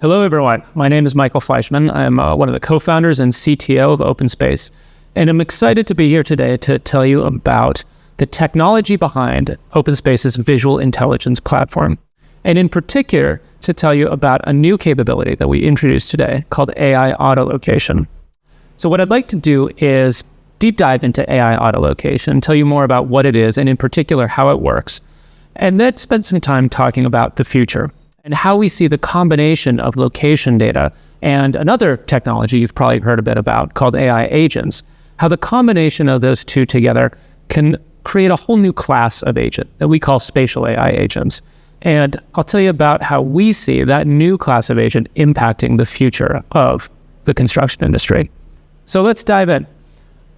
Hello, everyone. My name is Michael Fleischman. I'm one of the co-founders and CTO of OpenSpace, and I'm excited to be here today to tell you about the technology behind OpenSpace's visual intelligence platform, and in particular, to tell you about a new capability that we introduced today called AI Autolocation. So what I'd like to do is deep dive into AI Autolocation, tell you more about what it is, and in particular, how it works, and then spend some time talking about the future and how we see the combination of location data and another technology you've probably heard a bit about called AI agents, how the combination of those two together can create a whole new class of agent that we call spatial AI agents. And I'll tell you about how we see that new class of agent impacting the future of the construction industry. So let's dive in.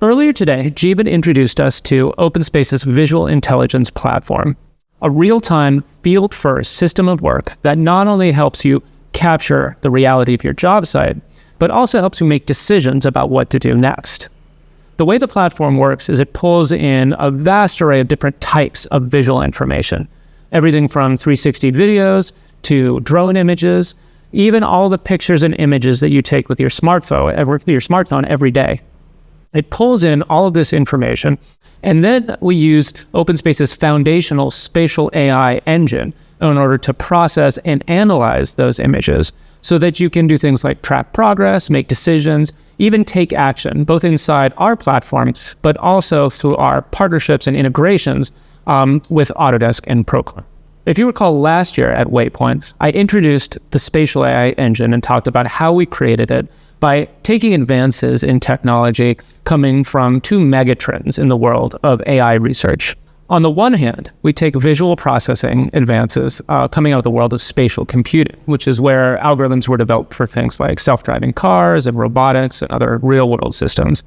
Earlier today, Jeevan introduced us to OpenSpace's visual intelligence platform, a real-time, field-first system of work that not only helps you capture the reality of your job site, but also helps you make decisions about what to do next. The way the platform works is it pulls in a vast array of different types of visual information, everything from 360 videos to drone images, even all the pictures and images that you take with your smartphone every day. It pulls in all of this information, and then we use OpenSpace's foundational spatial AI engine in order to process and analyze those images so that you can do things like track progress, make decisions, even take action, both inside our platform, but also through our partnerships and integrations with Autodesk and Procore. If you recall last year at Waypoint, I introduced the spatial AI engine and talked about how we created it by taking advances in technology coming from two megatrends in the world of AI research. On the one hand, we take visual processing advances coming out of the world of spatial computing, which is where algorithms were developed for things like self-driving cars and robotics and other real-world systems.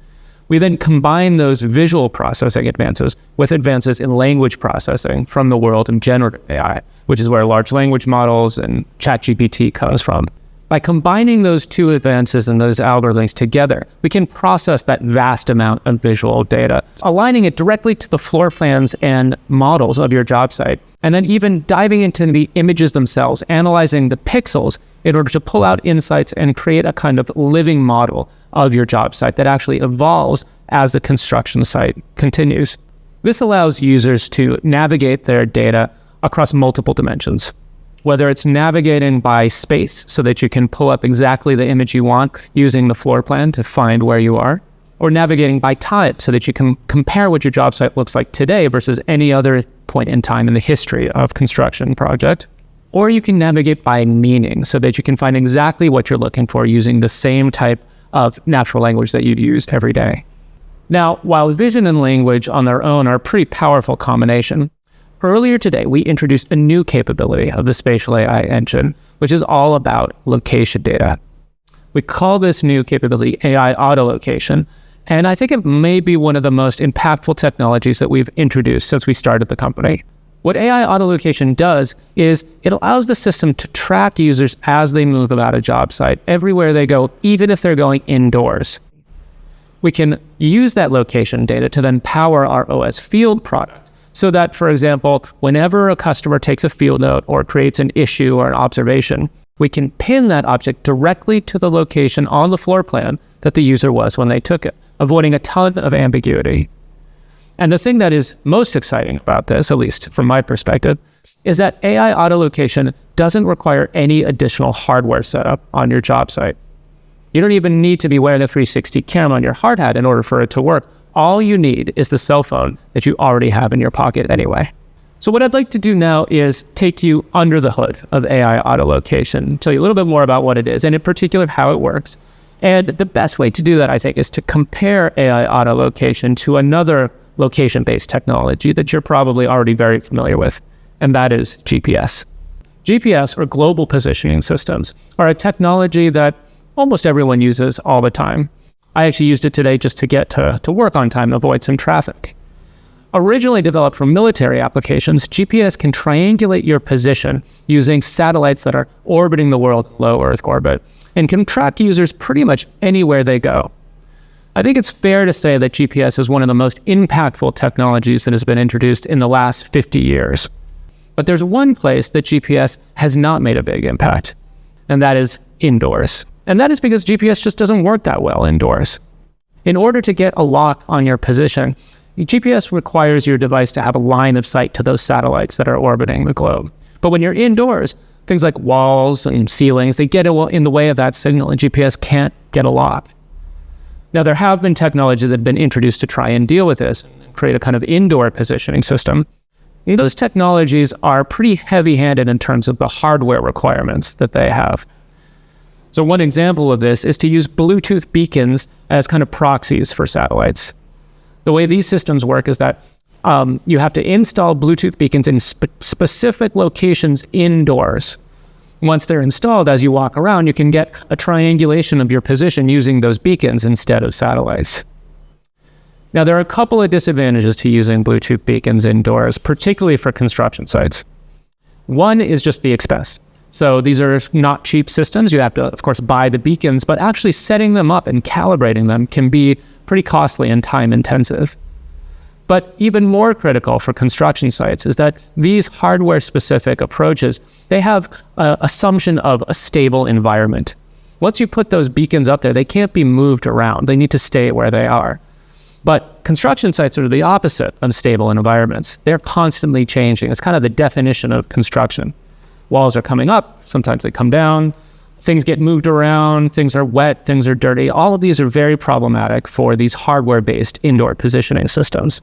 We then combine those visual processing advances with advances in language processing from the world of generative AI, which is where large language models and ChatGPT comes from. By combining those two advances and those algorithms together, we can process that vast amount of visual data, aligning it directly to the floor plans and models of your job site, and then even diving into the images themselves, analyzing the pixels in order to pull out insights and create a kind of living model of your job site that actually evolves as the construction site continues. This allows users to navigate their data across multiple dimensions, whether it's navigating by space so that you can pull up exactly the image you want using the floor plan to find where you are, or navigating by type so that you can compare what your job site looks like today versus any other point in time in the history of construction project. Or you can navigate by meaning so that you can find exactly what you're looking for using the same type of natural language that you'd use every day. Now, while vision and language on their own are a pretty powerful combination, earlier today, we introduced a new capability of the spatial AI engine, which is all about location data. We call this new capability AI Autolocation, and I think it may be one of the most impactful technologies that we've introduced since we started the company. What AI Autolocation does is it allows the system to track users as they move about a job site, everywhere they go, even if they're going indoors. We can use that location data to then power our OS field product, so that, for example, whenever a customer takes a field note or creates an issue or an observation, we can pin that object directly to the location on the floor plan that the user was when they took it, avoiding a ton of ambiguity. And the thing that is most exciting about this, at least from my perspective, is that AI Autolocation doesn't require any additional hardware setup on your job site. You don't even need to be wearing a 360 camera on your hard hat in order for it to work. All you need is the cell phone that you already have in your pocket anyway. So what I'd like to do now is take you under the hood of AI Autolocation, tell you a little bit more about what it is, and in particular how it works. And the best way to do that, I think, is to compare AI Autolocation to another location-based technology that you're probably already very familiar with, and that is GPS. GPS, or global positioning systems, are a technology that almost everyone uses all the time. I actually used it today just to get to work on time and avoid some traffic. Originally developed for military applications, GPS can triangulate your position using satellites that are orbiting the world in low Earth orbit and can track users pretty much anywhere they go. I think it's fair to say that GPS is one of the most impactful technologies that has been introduced in the last 50 years. But there's one place that GPS has not made a big impact. and that is indoors. And that is because GPS just doesn't work that well indoors. In order to get a lock on your position, GPS requires your device to have a line of sight to those satellites that are orbiting the globe. But when you're indoors, things like walls and ceilings, they get in the way of that signal, and GPS can't get a lock. Now, there have been technologies that have been introduced to try and deal with this and create a kind of indoor positioning system. Those technologies are pretty heavy-handed in terms of the hardware requirements that they have. So one example of this is to use Bluetooth beacons as kind of proxies for satellites. The way these systems work is that you have to install Bluetooth beacons in specific locations indoors. Once they're installed, as you walk around, you can get a triangulation of your position using those beacons instead of satellites. Now, there are a couple of disadvantages to using Bluetooth beacons indoors, particularly for construction sites. One is just the expense. So these are not cheap systems. You have to, of course, buy the beacons, but actually setting them up and calibrating them can be pretty costly and time intensive. But even more critical for construction sites is that these hardware-specific approaches, they have an assumption of a stable environment. Once you put those beacons up there, they can't be moved around. They need to stay where they are. But construction sites are the opposite of stable environments. They're constantly changing. It's kind of the definition of construction. Walls are coming up, sometimes they come down, things get moved around, things are wet, things are dirty. All of these are very problematic for these hardware-based indoor positioning systems.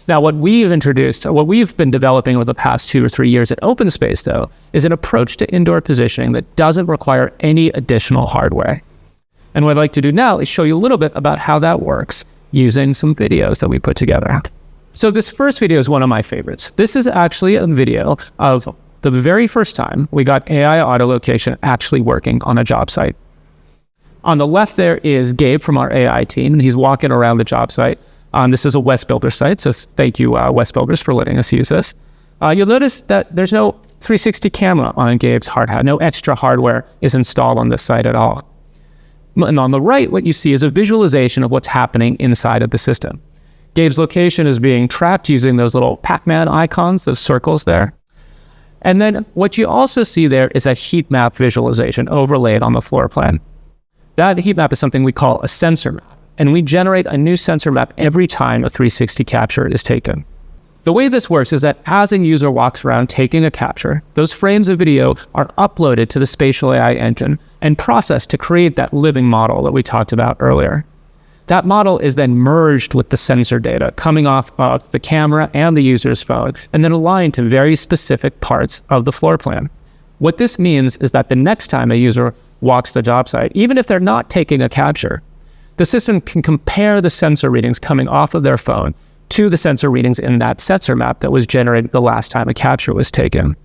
Now, what we've been developing over the past 2 or 3 years at OpenSpace, though, is an approach to indoor positioning that doesn't require any additional hardware. And what I'd like to do now is show you a little bit about how that works using some videos that we put together. So this first video is one of my favorites. This is actually a video of the very first time we got AI Autolocation actually working on a job site. On the left there is Gabe from our AI team, and he's walking around the job site. This is a West Builder site, so thank you, West Builders, for letting us use this. You'll notice that there's no 360 camera on Gabe's hard hat. No extra hardware is installed on this site at all. And on the right, what you see is a visualization of what's happening inside of the system. Gabe's location is being tracked using those little Pac-Man icons, those circles there. And then what you also see there is a heat map visualization overlaid on the floor plan. That heat map is something we call a sensor map, and we generate a new sensor map every time a 360 capture is taken. The way this works is that as a user walks around taking a capture, those frames of video are uploaded to the Spatial AI engine and processed to create that living model that we talked about earlier. That model is then merged with the sensor data coming off of the camera and the user's phone, and then aligned to very specific parts of the floor plan. What this means is that the next time a user walks the job site, even if they're not taking a capture, the system can compare the sensor readings coming off of their phone to the sensor readings in that sensor map that was generated the last time a capture was taken.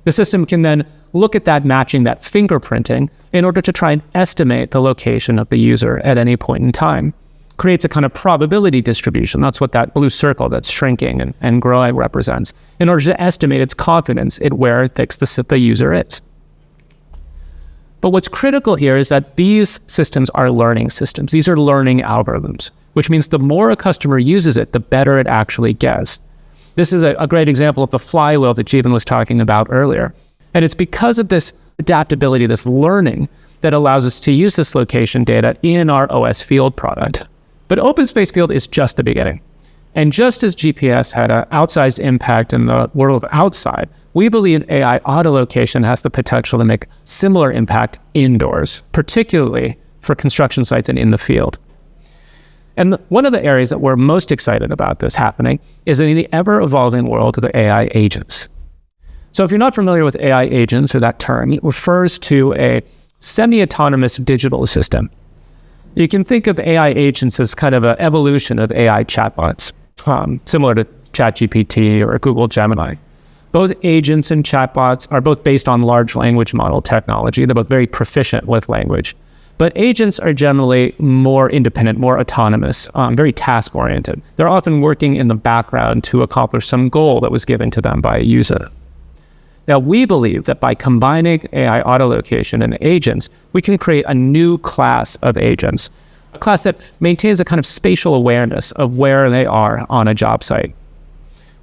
The system can then look at that matching, that fingerprinting, in order to try and estimate the location of the user at any point in time. Creates a kind of probability distribution. That's what that blue circle that's shrinking and growing represents, in order to estimate its confidence in where it thinks the user is. But what's critical here is that these systems are learning systems. These are learning algorithms, which means the more a customer uses it, the better it actually gets. This is a great example of the flywheel that Jeevan was talking about earlier. And it's because of this adaptability, this learning, that allows us to use this location data in our OS Field product. But OpenSpace Field is just the beginning. And just as GPS had an outsized impact in the world outside, we believe AI Autolocation has the potential to make similar impact indoors, particularly for construction sites and in the field. And one of the areas that we're most excited about this happening is in the ever-evolving world of the AI agents. So if you're not familiar with AI agents, or that term, it refers to a semi-autonomous digital assistant. You can think of AI agents as kind of an evolution of AI chatbots, similar to ChatGPT or Google Gemini. Both agents and chatbots are both based on large language model technology. They're both very proficient with language. But agents are generally more independent, more autonomous, very task-oriented. They're often working in the background to accomplish some goal that was given to them by a user. Now, we believe that by combining AI autolocation and agents, we can create a new class of agents, a class that maintains a kind of spatial awareness of where they are on a job site.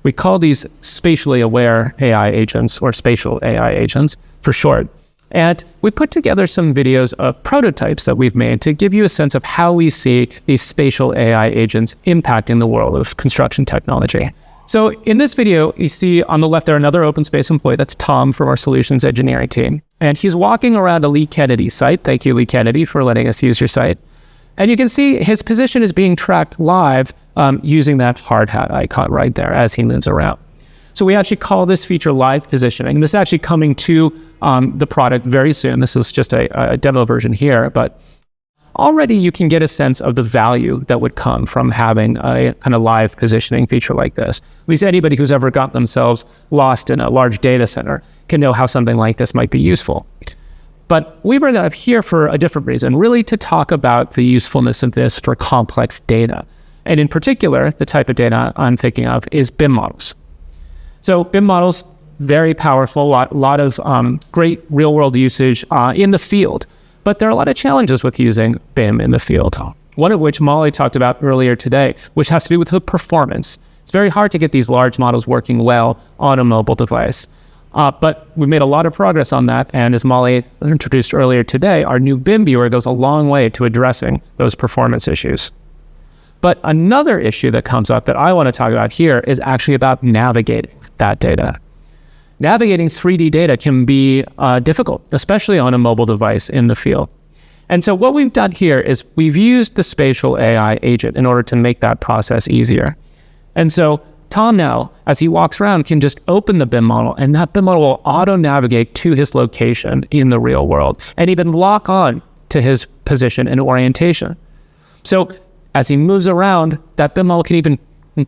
We call these spatially aware AI agents, or spatial AI agents for short. And we put together some videos of prototypes that we've made to give you a sense of how we see these spatial AI agents impacting the world of construction technology. So in this video, you see on the left there another OpenSpace employee. That's Tom from our solutions engineering team. And he's walking around a Lee Kennedy site. Thank you, Lee Kennedy, for letting us use your site. And you can see his position is being tracked live using that hard hat icon right there as he moves around. So we actually call this feature live positioning. This is actually coming to the product very soon. This is just a demo version here, but already you can get a sense of the value that would come from having a kind of live positioning feature like this. At least anybody who's ever got themselves lost in a large data center can know how something like this might be useful. But we bring that up here for a different reason, really to talk about the usefulness of this for complex data. And in particular, the type of data I'm thinking of is BIM models. So BIM models, very powerful, lot of great real-world usage in the field. But there are a lot of challenges with using BIM in the field, one of which Molly talked about earlier today, which has to do with the performance. It's very hard to get these large models working well on a mobile device. But we've made a lot of progress on that, and as Molly introduced earlier today, our new BIM viewer goes a long way to addressing those performance issues. But another issue that comes up that I want to talk about here is actually about navigating that data. Navigating 3D data can be difficult, especially on a mobile device in the field. And so what we've done here is we've used the Spatial AI agent in order to make that process easier. And so Tom now, as he walks around, can just open the BIM model, and that BIM model will auto-navigate to his location in the real world, and even lock on to his position and orientation. So as he moves around, that BIM model can even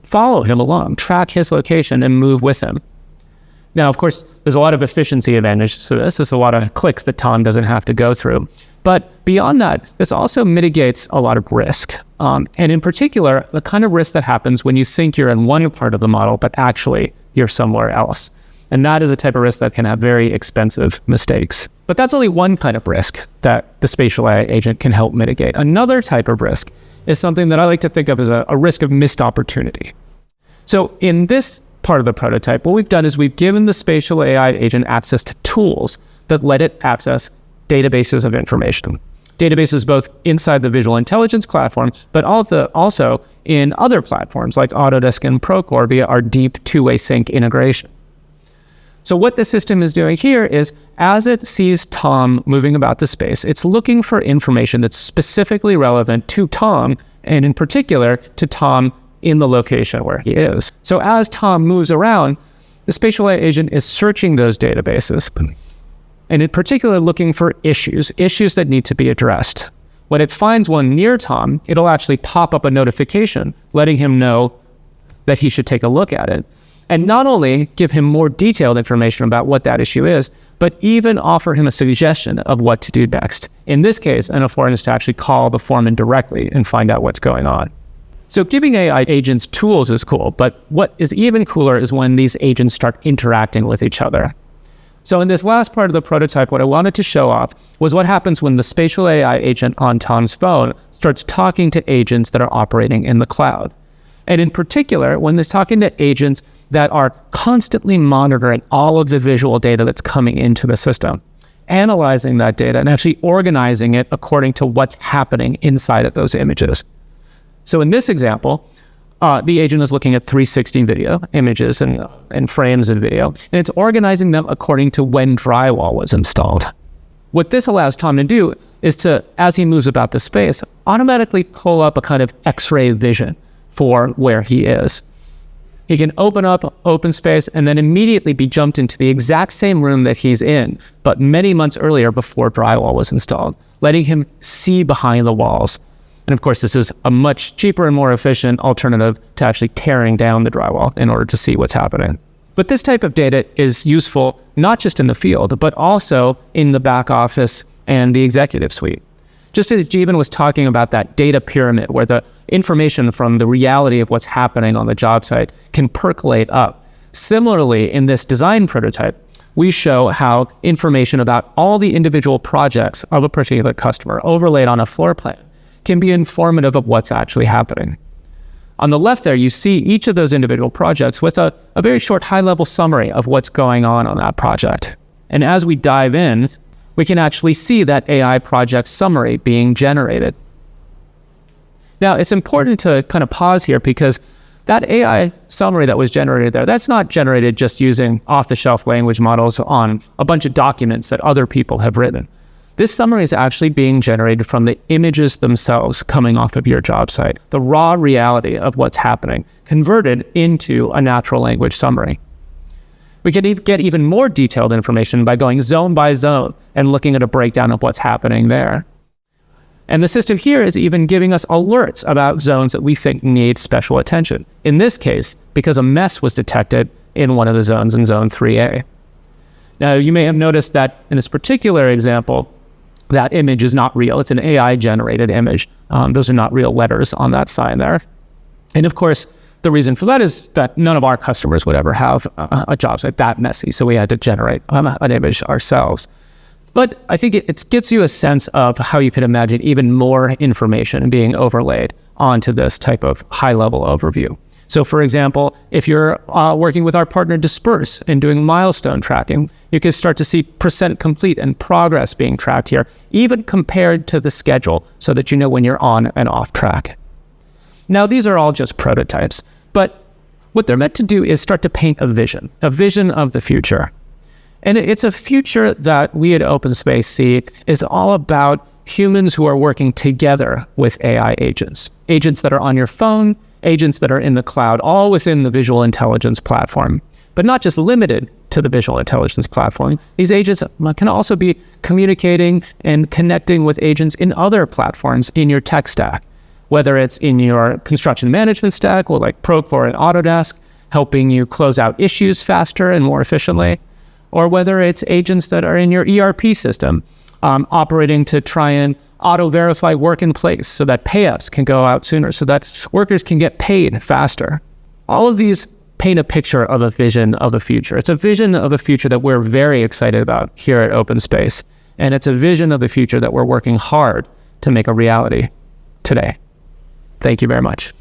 follow him along, track his location, and move with him. Now, of course, there's a lot of efficiency advantage to this. There's a lot of clicks that Tom doesn't have to go through. But beyond that, this also mitigates a lot of risk. And in particular, the kind of risk that happens when you think you're in one part of the model, but actually you're somewhere else. And that is a type of risk that can have very expensive mistakes. But that's only one kind of risk that the Spatial AI agent can help mitigate. Another type of risk is something that I like to think of as a risk of missed opportunity. So in this part of the prototype, what we've done is we've given the Spatial AI agent access to tools that let it access databases of information. Databases both inside the visual intelligence platform, but also in other platforms like Autodesk and Procore via our deep two-way sync integration. So what the system is doing here is, as it sees Tom moving about the space, it's looking for information that's specifically relevant to Tom, and in particular to Tom in the location where he is. So as Tom moves around, the Spatial AI agent is searching those databases, and in particular looking for issues that need to be addressed. When it finds one near Tom, it'll actually pop up a notification letting him know that he should take a look at it. And not only give him more detailed information about what that issue is, but even offer him a suggestion of what to do next. In this case, an affordance is to actually call the foreman directly and find out what's going on. So giving AI agents tools is cool, but what is even cooler is when these agents start interacting with each other. So in this last part of the prototype, what I wanted to show off was what happens when the Spatial AI agent on Tom's phone starts talking to agents that are operating in the cloud. And in particular, when they're talking to agents that are constantly monitoring all of the visual data that's coming into the system, analyzing that data and actually organizing it according to what's happening inside of those images. So in this example, the agent is looking at 360 video images and frames of video, and it's organizing them according to when drywall was installed. What this allows Tom to do is to, as he moves about the space, automatically pull up a kind of X-ray vision for where he is. He can open up OpenSpace and then immediately be jumped into the exact same room that he's in, but many months earlier before drywall was installed, letting him see behind the walls. And of course, this is a much cheaper and more efficient alternative to actually tearing down the drywall in order to see what's happening. But this type of data is useful not just in the field, but also in the back office and the executive suite. Just as Jeevan was talking about that data pyramid where the information from the reality of what's happening on the job site can percolate up. Similarly, in this design prototype, we show how information about all the individual projects of a particular customer overlaid on a floor plan can be informative of what's actually happening. On the left there, you see each of those individual projects with a very short high-level summary of what's going on that project. And as we dive in, we can actually see that AI project summary being generated. Now, it's important to kind of pause here because that AI summary that was generated there, that's not generated just using off-the-shelf language models on a bunch of documents that other people have written. This summary is actually being generated from the images themselves coming off of your job site, the raw reality of what's happening, converted into a natural language summary. We can get even more detailed information by going zone by zone and looking at a breakdown of what's happening there. And the system here is even giving us alerts about zones that we think need special attention. In this case, because a mess was detected in one of the zones in zone 3A. Now, you may have noticed that in this particular example, that image is not real. It's an AI-generated image. Those are not real letters on that sign there. And of course, the reason for that is that none of our customers would ever have a job site that messy, so we had to generate an image ourselves. But I think it gives you a sense of how you could imagine even more information being overlaid onto this type of high-level overview. So for example, if you're working with our partner Disperse and doing milestone tracking, you can start to see percent complete and progress being tracked here, even compared to the schedule, so that you know when you're on and off track. Now, these are all just prototypes, but what they're meant to do is start to paint a vision of the future. And it's a future that we at OpenSpace see is all about humans who are working together with AI agents. Agents that are on your phone, agents that are in the cloud, all within the visual intelligence platform. But not just limited to the visual intelligence platform. These agents can also be communicating and connecting with agents in other platforms in your tech stack, whether it's in your construction management stack, or like Procore and Autodesk, helping you close out issues faster and more efficiently, or whether it's agents that are in your ERP system, operating to try and auto-verify work in place so that payouts can go out sooner, so that workers can get paid faster. All of these paint a picture of a vision of the future. It's a vision of the future that we're very excited about here at OpenSpace, and it's a vision of the future that we're working hard to make a reality today. Thank you very much.